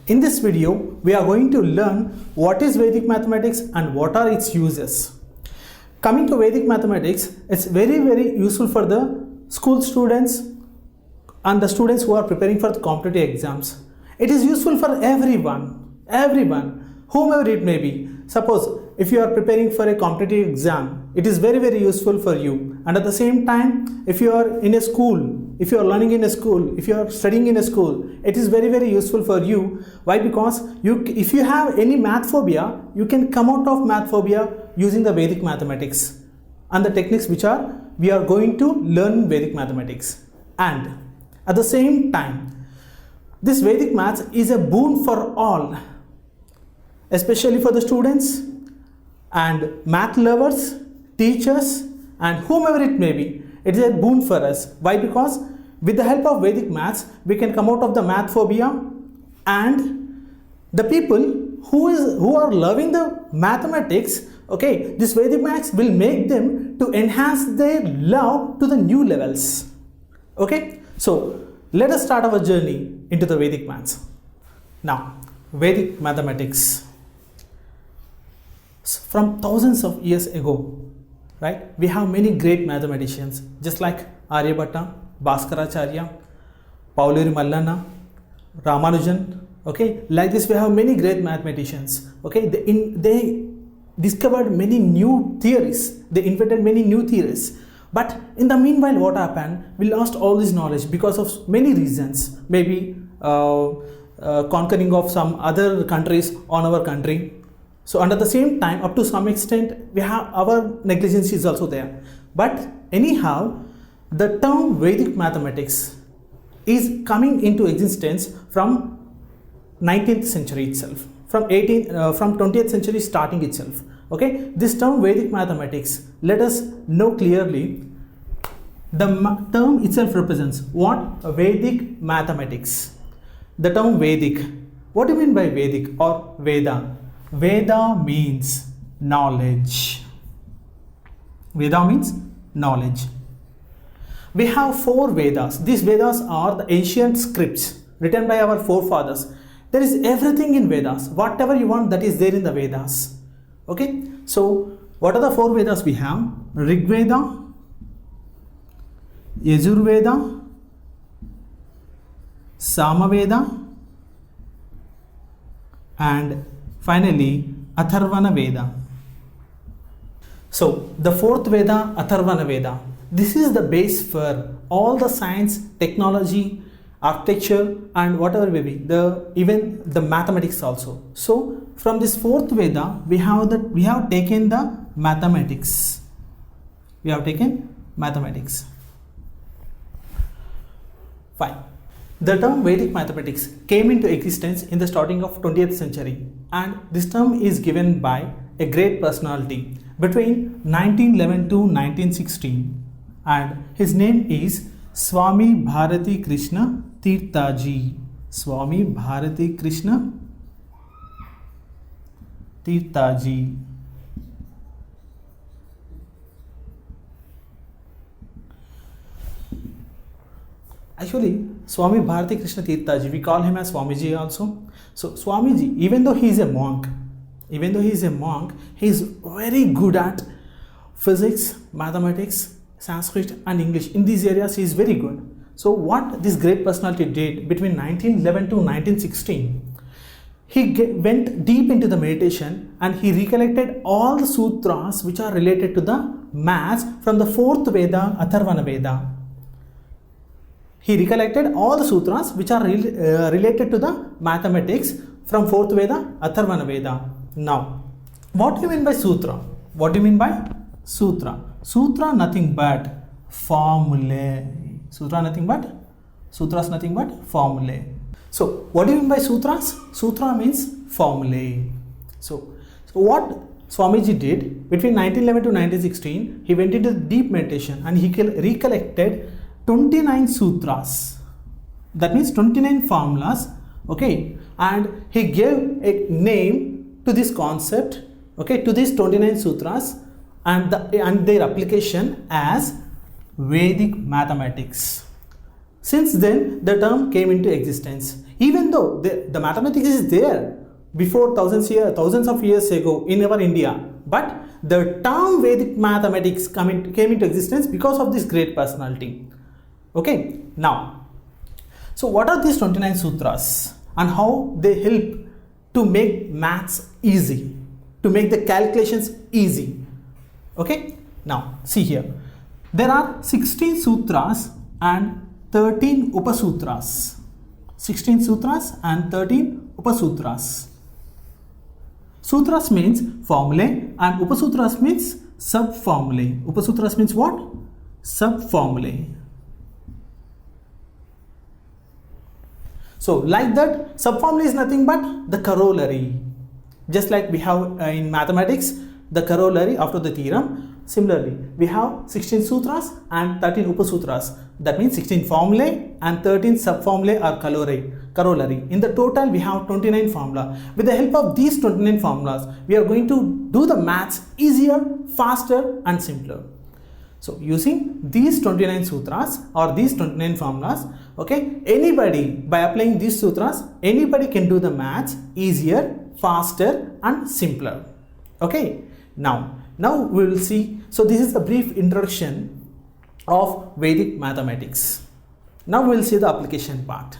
In this video, we are going to learn what is Vedic mathematics and what are its uses. Coming to Vedic mathematics, it's very useful for the school students and the students who are preparing for the competitive exams. It is useful for everyone, whomever it may be. Suppose if you are preparing for a competitive exam, it is very useful for you. And at the same time, if you are in a school, if you are learning in a school, if you are studying in a school, it is very useful for you. Why? Because if you have any math phobia, you can come out of math phobia using the Vedic mathematics and the techniques which we are going to learn Vedic mathematics. And at the same time, this Vedic maths is a boon for all, especially for the students and math lovers, teachers, and whomever it may be. It is a boon for us. Why? Because with the help of Vedic maths, we can come out of the math phobia, and the people who are loving the mathematics, okay, this Vedic maths will make them to enhance their love to the new levels. Okay, so let us start our journey into the Vedic maths. Now, Vedic mathematics. From thousands of years ago, right, we have many great mathematicians just like Aryabhatta, Bhaskaracharya, Pauluri Mallana, Ramanujan. Okay, like this we have many great mathematicians. Okay, they discovered many new theories, they invented many new theories. But in the meanwhile, what happened? We lost all this knowledge because of many reasons. Maybe conquering of some other countries on our country. So, and at the same time, up to some extent, we have our negligence is also there. But anyhow, the term Vedic mathematics is coming into existence from 19th century itself, from 20th century starting itself. Okay, this term Vedic mathematics, let us know clearly. The term itself represents what? Vedic mathematics. The term Vedic. What do you mean by Vedic or Veda? Veda means knowledge. Veda means knowledge. We have 4 Vedas. These Vedas are the ancient scripts written by our forefathers. There is everything in Vedas. Whatever you want, that is there in the Vedas. Okay. So, what are the 4 Vedas we have? Rig Veda, Yajur Veda, Sama Veda, and finally Atharvana Veda. So the 4th Veda, Atharvana Veda, this is the base for all the science, technology, architecture, and whatever may be, even the mathematics also. So from this 4th Veda, we have taken the mathematics. We have taken mathematics. Fine. The term Vedic mathematics came into existence in the starting of 20th century, and this term is given by a great personality between 1911 to 1916, and his name is Swami Bharati Krishna Tirthaji. Swami Bharati Krishna Tirthaji. Actually, Swami Bharati Krishna Tirthaji, we call him as Swamiji also. So Swamiji, even though he is a monk, he is very good at physics, mathematics, Sanskrit and English. In these areas, he is very good. So what this great personality did between 1911 to 1916, he went deep into the meditation and he recollected all the sutras which are related to the maths from the 4th Veda, Atharvana Veda. He recollected all the sutras which are related to the mathematics from 4th Veda, Atharvana Veda. Now, what do you mean by sutra? What do you mean by sutra? Sutra nothing but formulae. Sutras nothing but formulae. So, what do you mean by sutras? Sutra means formulae. So what Swamiji did between 1911 to 1916, he went into deep meditation and he recollected 29 sutras, that means 29 formulas, okay, and he gave a name to this concept, okay, to these 29 sutras and their application as Vedic mathematics. Since then, the term came into existence. even though the mathematics is there before thousands of years ago in our India, but the term Vedic mathematics came into existence because of this great personality. Okay, now, so what are these 29 sutras and how they help to make maths easy, to make the calculations easy? Okay, now see here, there are 16 sutras and 13 upasutras. 16 sutras and 13 upasutras. Sutras means formulae and upasutras means sub-formulae. Upasutras means what? Sub-formulae. So like that, sub-formulae is nothing but the corollary. Just like we have in mathematics, the corollary after the theorem. Similarly, we have 16 sutras and 13 upasutras. That means 16 formulae and 13 sub-formulae are corollary. In the total, we have 29 formula. With the help of these 29 formulas, we are going to do the maths easier, faster and simpler. So using these 29 sutras or these 29 formulas, okay, anybody, by applying these sutras, anybody can do the maths easier, faster and simpler. Okay, now we will see. So this is a brief introduction of Vedic mathematics. Now we will see the application part.